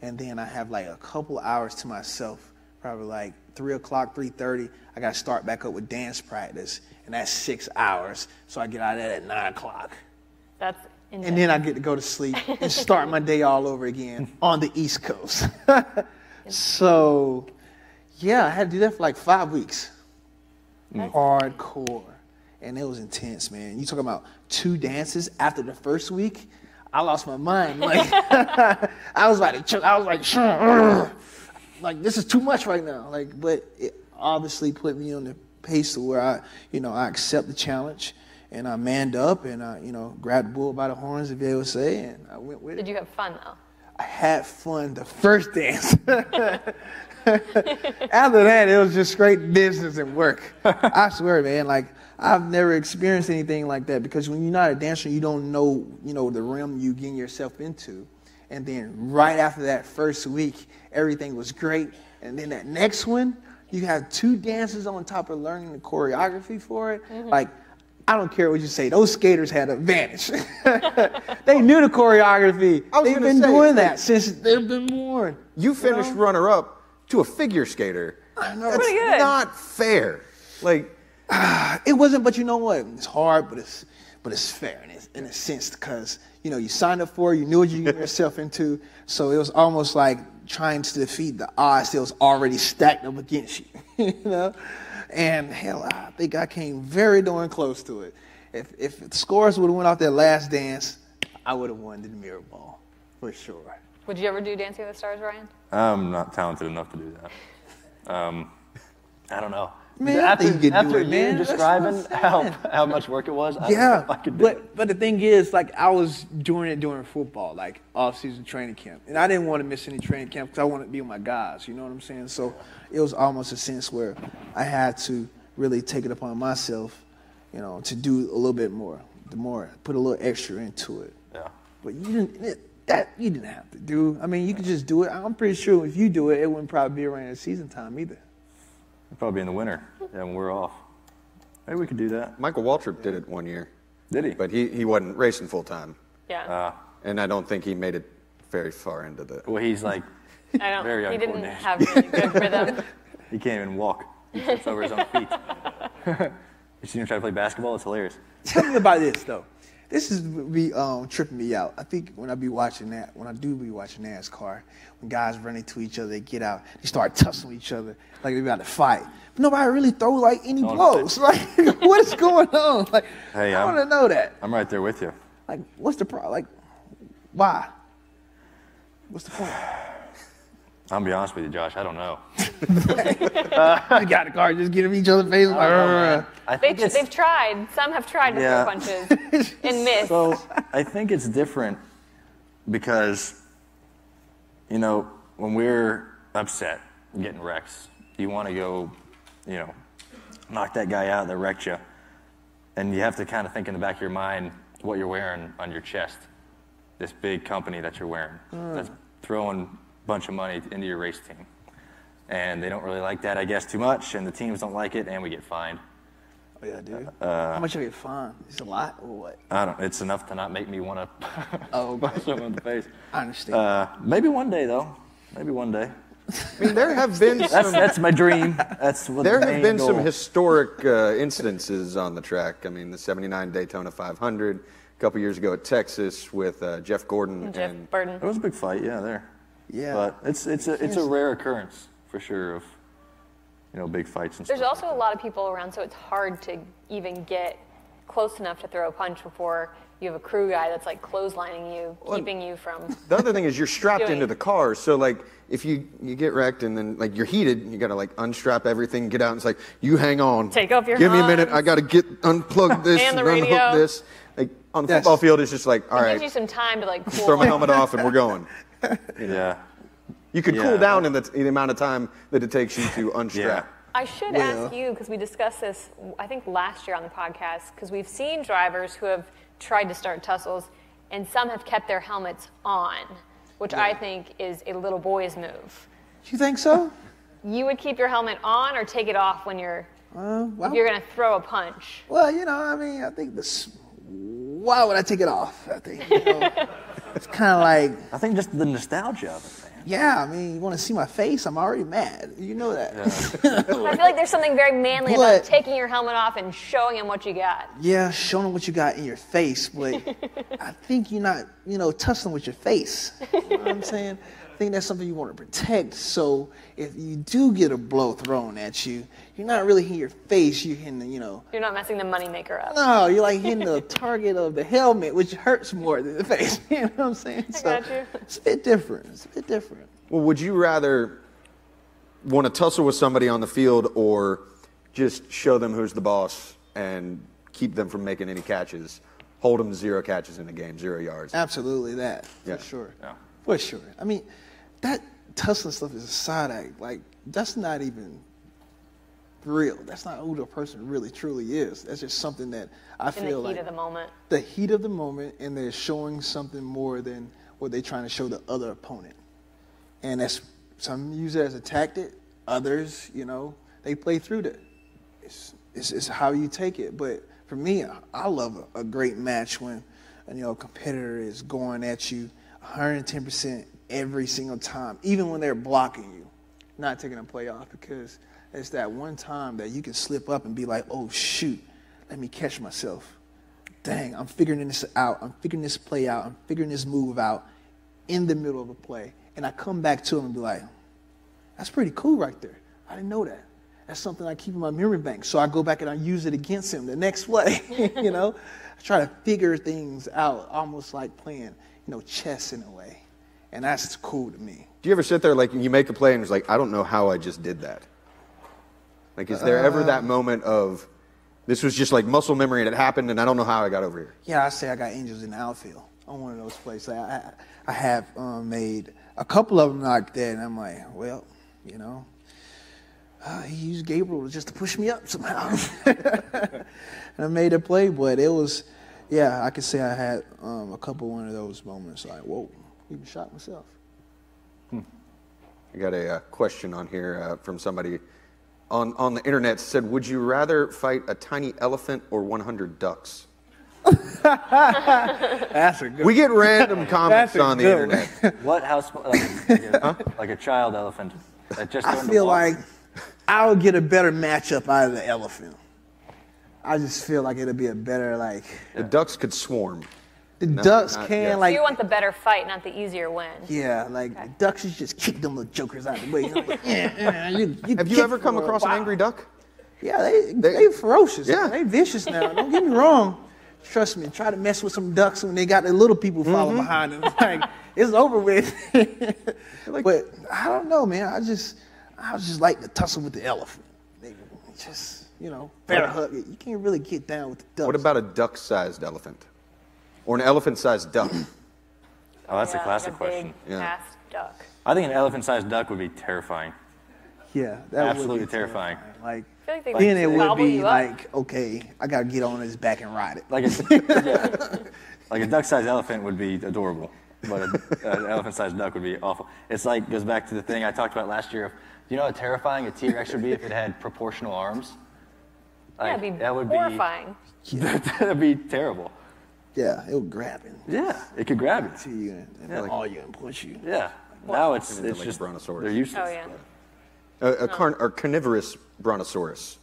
and then I have like a couple hours to myself, probably like 3 o'clock, 3:30. I got to start back up with dance practice, and that's 6 hours. So I get out of that at 9 o'clock. That's intense. And then I get to go to sleep and start my day all over again on the East Coast. So, yeah, I had to do that for like 5 weeks. Hardcore. And it was intense, man. You talking about 2 dances after the first week? I lost my mind. Like, I was like, this is too much right now. Like, but it obviously put me on the pace to where I accept the challenge, and I manned up, and I, grabbed the bull by the horns, if they would say, and I went with it. Did you have fun though? I had fun the first dance. After that, it was just straight business and work. I swear, man. Like, I've never experienced anything like that, because when you're not a dancer, you don't know, the realm you getting yourself into. And then right after that first week, everything was great. And then that next one, you have 2 dances on top of learning the choreography for it. Like, I don't care what you say. Those skaters had an advantage. They knew the choreography. They've been doing that since they've been born. You finished runner-up. to a figure skater. I know. That's Pretty good. not fair. Like, It wasn't, but you know what? It's hard, but it's fair in a sense because, you know, you signed up for it, you knew what you were getting yourself into, so it was almost like trying to defeat the odds that was already stacked up against you, you know? And hell, I think I came very darn close to it. If the scores would have went off that last dance, I would have won the mirror ball, for sure. Would you ever do Dancing with the Stars, Ryan? I'm not talented enough to do that. I don't know. Man, I think you could do after it, man. you That's what I'm describing saying. how much work it was, I don't know Yeah, if I could do it. but the thing is, like, I was doing it during football, like off-season training camp, and I didn't want to miss any training camp because I wanted to be with my guys. You know what I'm saying? So it was almost a sense where I had to really take it upon myself, you know, to do a little bit more, put a little extra into it. Yeah. But you didn't have to do. I mean, you could just do it. I'm pretty sure if you do it, it wouldn't probably be around the season time either. It'd probably be in the winter, when we're off. Maybe we could do that. Michael Waltrip did it one year. Did he? But he wasn't racing full time. Yeah. And I don't think he made it very far into the. Well, he's like very He didn't uncoordinated. have really good rhythm. He can't even walk. He trips over his own feet. You seen him try to play basketball? It's hilarious. Tell me about this though. This is be tripping me out. I think when I do be watching NASCAR, when guys run into each other, they get out, they start tussling with each other like they're about to fight. But nobody really throw like any blows. Like, what is going on? Like, Hey, I want to know that. I'm right there with you. Like, what's the problem? Like, why? What's the point? I'll be honest with you, Josh. I don't know. You got the car, just get in each other's face. I think They've tried. Some have tried to Yeah. throw punches and missed. So I think it's different because, you know, when we're upset, getting wrecks, you want to go, you know, knock that guy out that wrecked you. And you have to kind of think in the back of your mind what you're wearing on your chest. This big company that you're wearing that's throwing a bunch of money into your race team. And they don't really like that, I guess, too much. And the teams don't like it, and we get fined. Oh, yeah, dude. How much I get fined? It's a lot or what? I don't. It's enough to not make me want to punch someone in the face. I understand. Maybe one day, though. Maybe one day. I mean, there have been That's my dream. That's what There the have main been some goal. historic incidences on the track. I mean, the '79 Daytona 500, a couple years ago at Texas with Jeff Gordon Jeff and Burton. It was a big fight, yeah, there. Yeah. But it's a rare occurrence for sure of, you know, big fights and There's stuff. also a lot of people around, so it's hard to even get close enough to throw a punch before you have a crew guy that's like clotheslining you, keeping you from. the other thing is you're strapped Doing into it. the car, so like if you get wrecked and then like you're heated, you gotta like unstrap everything, get out, and it's like you hang on, Take off your give me a minute, helmet. I gotta unplug this And the unhook radio. this. Like on the Yes. football field, it's just like all It right, gives you some time to like cool throw my off. helmet off and we're going. Yeah. You could Yeah. cool down in the amount of time that it takes you to unstrap. Yeah. I should ask you, because we discussed this, I think, last year on the podcast, because we've seen drivers who have tried to start tussles, and some have kept their helmets on, which I think is a little boy's move. You think so? You would keep your helmet on or take it off when you're if you're going to throw a punch. Well, you know, I mean, I think this. Why would I take it off? I think it's kind of like, I think just the nostalgia of it, man. yeah. I mean, you want to see my face? I'm already mad. You know that. I feel like there's something very manly But- about taking your helmet off and showing him what you got. Yeah, showing them what you got in your face, but I think you're not, you know, tussling with your face. You know what I'm saying? I think that's something you want to protect. So if you do get a blow thrown at you, you're not really hitting your face. You're hitting the, you know. You're not messing the moneymaker up. No, you're like hitting the target of the helmet, which hurts more than the face. You know what I'm saying? I got you. It's a bit different. It's a bit different. Well, would you rather want to tussle with somebody on the field or just show them who's the boss and keep them from making any catches, hold them to 0 catches in the game, 0 yards? Absolutely that, Yeah. for sure. Yeah. For sure. I mean, that tussling stuff is a side act. Like, that's not even real. That's not who the person really truly is. That's just something that I In feel the heat like of the moment. the heat of the moment, and they're showing something more than what they're trying to show the other opponent. And that's, some use it as a tactic. Others, you know, they play through that. It's how you take it. But for me, I love a great match when, you know, a competitor is going at you 110% every single time, even when they're blocking you. not taking a play off, because it's that one time that you can slip up and be like, oh, shoot, let me catch myself. Dang, I'm figuring this out. I'm figuring this play out. I'm figuring this move out in the middle of a play. And I come back to him and be like, that's pretty cool right there. I didn't know that. That's something I keep in my memory bank. So I go back and I use it against him the next play, you know. I try to figure things out, almost like playing, chess in a way. And that's cool to me. Do you ever sit there, like, you make a play and it's like, I don't know how I just did that? Like, is there ever that moment of, this was just like muscle memory and it happened and I don't know how I got over here? Yeah, I say I got angels in the outfield on one of those plays. I have made a couple of them like that, and I'm like, well, he used Gabriel just to push me up somehow. And I made a play, but it was, I could say I had a couple one of those moments like, whoa, even shot myself. I got a question on here from somebody on the internet. Said, would you rather fight a tiny elephant or 100 ducks? That's a good We get random comments on the internet. What house? Like a child elephant that just I learned to feel walk? like I would get a better matchup out of the elephant. I just feel like it'll be a better, The ducks could swarm. the ducks can, So you want the better fight, not the easier win. the ducks should just kick them little jokers out of the way. Have you ever come across an angry duck? Yeah, they ferocious. Yeah. They vicious now. Don't get me wrong. Trust me, try to mess with some ducks when they got the little people following behind them. It's over with. But I don't know, man. I just like to tussle with the elephant. They just, bear hug. You can't really get down with the ducks. What about a duck-sized elephant? Or an elephant-sized duck? Oh, that's a classic like question. Big ass duck. I think an elephant-sized duck would be terrifying. Yeah, that Absolutely would be terrifying. I feel like they Then it would gobble be you up. like, okay, I got to get on his back and ride it. Like a duck-sized elephant would be adorable, but an elephant-sized duck would be awful. It's like, goes back to the thing I talked about last year. Do you know how terrifying a T-Rex would be if it had proportional arms? Yeah, it'd be that would horrifying. That'd be terrible. Yeah, it would grab him Yeah, it could grab you. to you and all you and push you. Yeah. Now it's like just brontosaurus. they're useless. Oh, yeah. A carnivorous brontosaurus,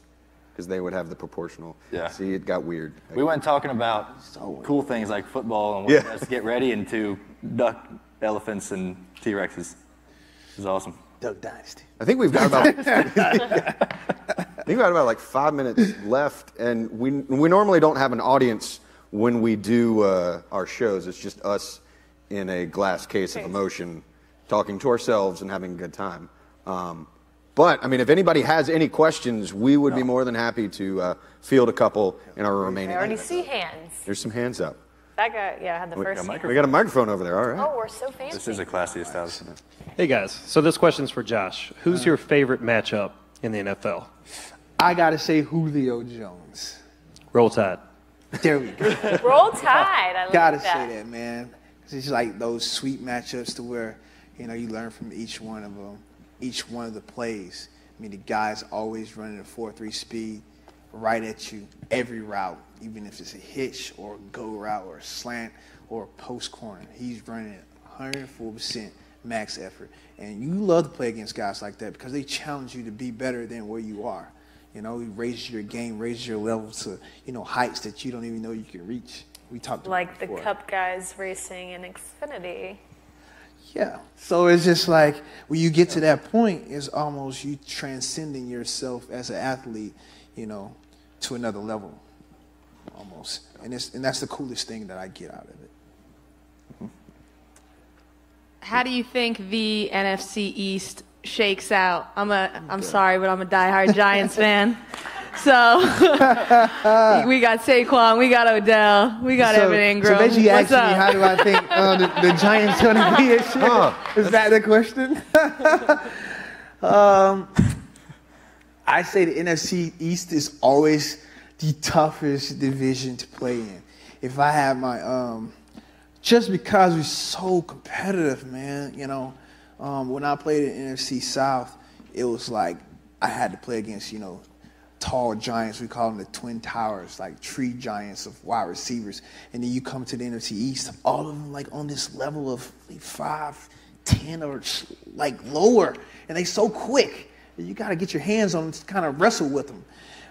because they would have the proportional. Yeah. See, it got weird. We went talking about cool things like football and what to get ready into duck, elephants, and T-Rexes. It was awesome. Duck Dynasty. I think we've got about like 5 minutes left, and we normally don't have an audience when we do our shows. It's just us in a glass case of emotion, talking to ourselves and having a good time. But I mean, if anybody has any questions, we would be more than happy to field a couple in our remaining. I already minutes. see hands. There's some hands up. That guy, had the first hand. We got a microphone over there. All right. Oh, we're so fancy. This is a classy establishment. Hey guys, so this question's for Josh. Who's your favorite matchup in the NFL? I got to say Julio Jones. Roll Tide. There we go. Roll Tide. I Gotta like that. say that, man. It's like those sweet matchups to where, you learn from each one of them, each one of the plays. I mean, the guy's always running a 4.3 speed right at you every route, even if it's a hitch or a go route or a slant or a post corner. He's running 104% max effort. And you love to play against guys like that because they challenge you to be better than where you are. He raises your game, raises your level to, heights that you don't even know you can reach. We talked about Like the before. Cup guys racing in Xfinity. Yeah. So it's just like when you get to that point, it's almost you transcending yourself as an athlete, to another level, almost. And that's the coolest thing that I get out of it. How do you think the NFC East shakes out? I'm sorry, but I'm a diehard Giants fan. So we got Saquon, we got Odell, we got Evan Ingram. So basically, you What's asked me, up? how do I think the Giants going to be a shit? Is that the question? I say the NFC East is always the toughest division to play in. If I have my, just because we're so competitive, man, when I played in NFC South, it was like I had to play against, tall giants. We call them the Twin Towers, like tree giants of wide receivers. And then you come to the NFC East, all of them like on this level of 5'10", 10 or like lower, and they so quick. You got to get your hands on them to kind of wrestle with them.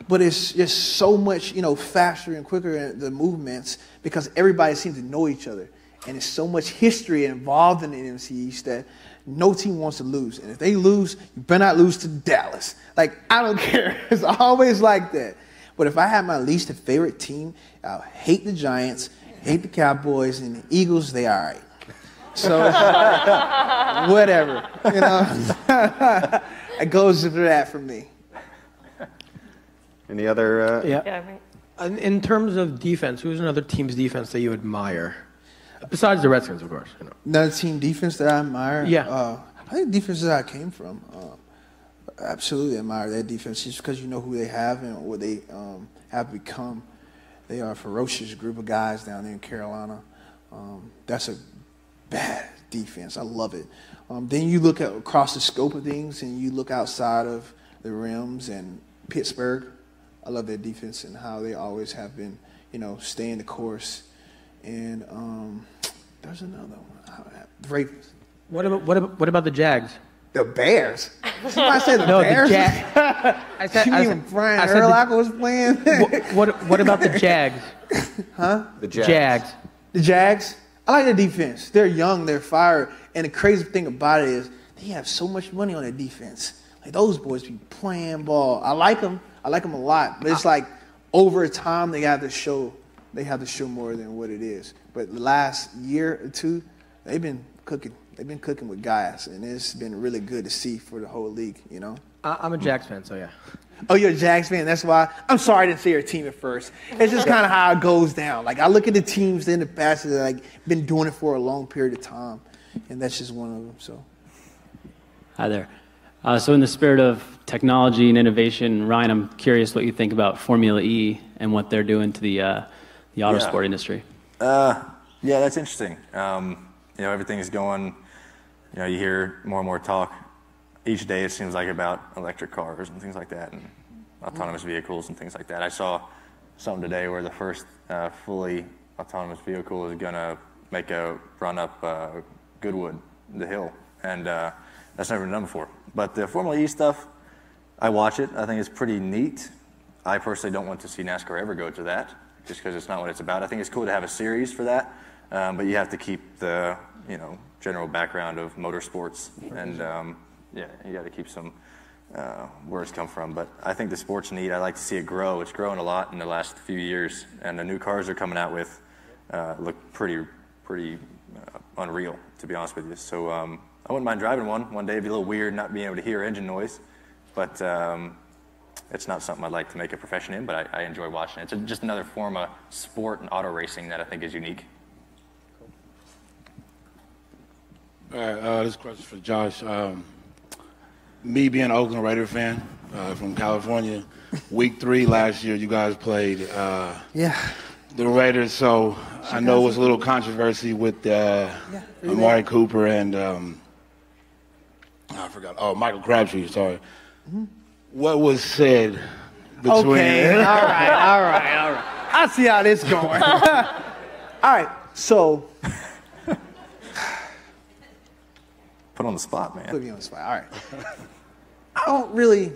But it's just so much, faster and quicker in the movements because everybody seems to know each other. And there's so much history involved in the NFC East that no team wants to lose. And if they lose, you better not lose to Dallas. Like, I don't care. It's always like that. But if I had my least favorite team, I'll hate the Giants, hate the Cowboys, and the Eagles, they all right. So, whatever. It goes through that for me. Any other? Yeah. In terms of defense, who's another team's defense that you admire? Besides the Redskins, of course. Another team defense that I admire? Yeah. I think defenses that I came from, absolutely admire that defense just because you know who they have and what they have become. They are a ferocious group of guys down there in Carolina. That's a bad defense. I love it. Then you look at across the scope of things and you look outside of the rims and Pittsburgh. I love their defense and how they always have been, staying the course. And there's another one. The Ravens. What about the Jags? The Bears. Somebody said the Bears. The Jags. I said Brian Urlacher was playing. What about the Jags? Huh? The Jags. The Jags. I like their defense. They're young. They're fire. And the crazy thing about it is they have so much money on their defense. Like those boys be playing ball. I like them. I like them a lot. But it's like over time they have to show more than what it is. But the last year or two, they've been cooking. They've been cooking with guys, and it's been really good to see for the whole league, I'm a Jags fan, so yeah. Oh, you're a Jags fan? That's why. I'm sorry I didn't say your team at first. It's just kind of how it goes down. Like, I look at the teams in the past that been doing it for a long period of time, and that's just one of them, so. Hi there. So in the spirit of technology and innovation, Ryan, I'm curious what you think about Formula E and what they're doing to the auto sport industry. Yeah, that's interesting. Everything's going, you hear more and more talk. Each day it seems like about electric cars and things like that and autonomous vehicles and things like that. I saw something today where the first fully autonomous vehicle is going to make a run up Goodwood, the hill, and that's never been done before. But the Formula E stuff, I watch it. I think it's pretty neat. I personally don't want to see NASCAR ever go to that just because it's not what it's about. I think it's cool to have a series for that, but you have to keep the general background of motorsports and you got to keep some where it's come from. But I think the sport's neat. I like to see it grow. It's grown a lot in the last few years, and the new cars they're coming out with look pretty unreal, to be honest with you. So I wouldn't mind driving one day. It'd be a little weird not being able to hear engine noise, but it's not something I'd like to make a profession in, but I enjoy watching it. It's just another form of sport and auto racing that I think is unique. All right, this question for Josh. Me being an Oakland Raider fan from California, week 3 last year, you guys played the Raiders, so I know it was a little controversy with Amari Cooper and I forgot. Oh, Michael Crabtree, sorry. Mm-hmm. What was said between... Okay, all right. I see how this going. All right, so... Put on the spot, man. Put me on the spot. All right. I don't really.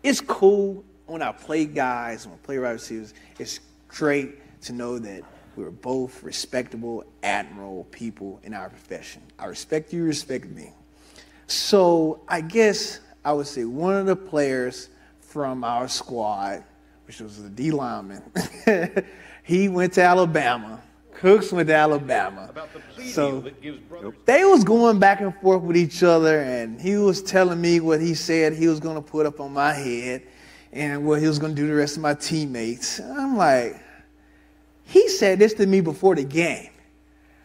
It's cool when I play guys, when I play wide receivers. It's great to know that we're both respectable, admirable people in our profession. I respect you, respect me. So I guess I would say one of the players from our squad, which was the D lineman, he went to Alabama. Cooks went to Alabama. So they was going back and forth with each other, and he was telling me what he said he was going to put up on my head and what he was going to do to the rest of my teammates. And I'm like, he said this to me before the game.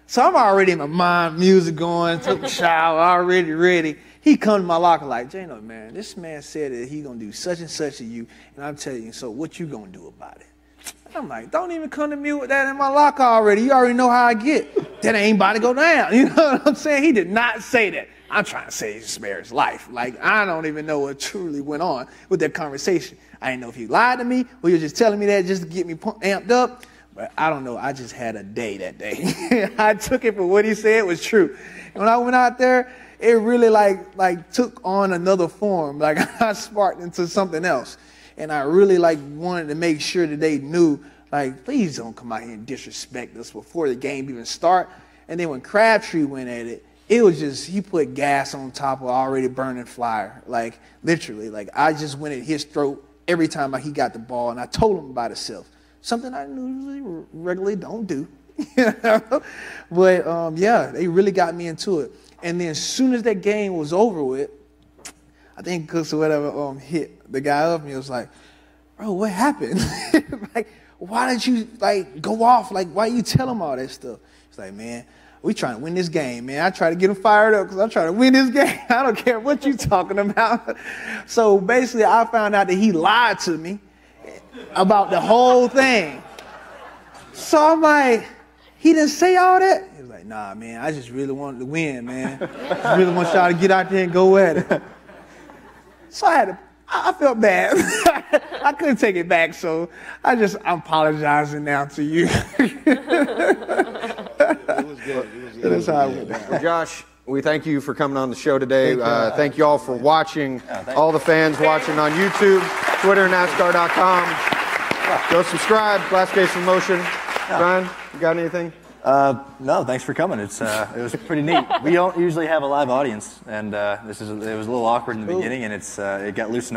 So I'm already in my mind, music going, took a shower, already ready. He come to my locker like, Jano, man, this man said that he going to do such and such to you, and I'm telling you, so what you going to do about it? I'm like, don't even come to me with that in my locker already. You already know how I get. That ain't about to go down. You know what I'm saying? He did not say that. I'm trying to save this man's life. Like, I don't even know what truly went on with that conversation. I didn't know if he lied to me or he was just telling me that just to get me amped up. But I don't know. I just had a day that day. I took it for what he said was true. And when I went out there, it really like took on another form. Like I sparked into something else. And I really wanted to make sure that they knew, please don't come out here and disrespect us before the game even start. And then when Crabtree went at it, it was just, he put gas on top of already burning flyer. Literally. I just went at his throat every time he got the ball, and I told him about himself. Something I usually regularly don't do. But, yeah, they really got me into it. And then as soon as that game was over with, I think Cooks or whatever hit the guy up, and he was like, bro, what happened? Why did you, go off? Why you tell him all that stuff? He's like, man, we trying to win this game, man. I try to get him fired up because I'm trying to win this game. I don't care what you talking about. So basically, I found out that he lied to me about the whole thing. So I'm like, he didn't say all that? He was like, nah, man, I just really wanted to win, man. I really want y'all to get out there and go at it. So I felt bad. I couldn't take it back, so I'm apologizing now to you. It was good. That's how I went down. Well, Josh, we thank you for coming on the show today. Thank you all for watching, all the fans watching on YouTube, Twitter, NASCAR.com. Go subscribe, Last Case in Motion. Ryan, you got anything? No, thanks for coming. It was pretty neat. We don't usually have a live audience, and it was a little awkward in the beginning, and it got loosened up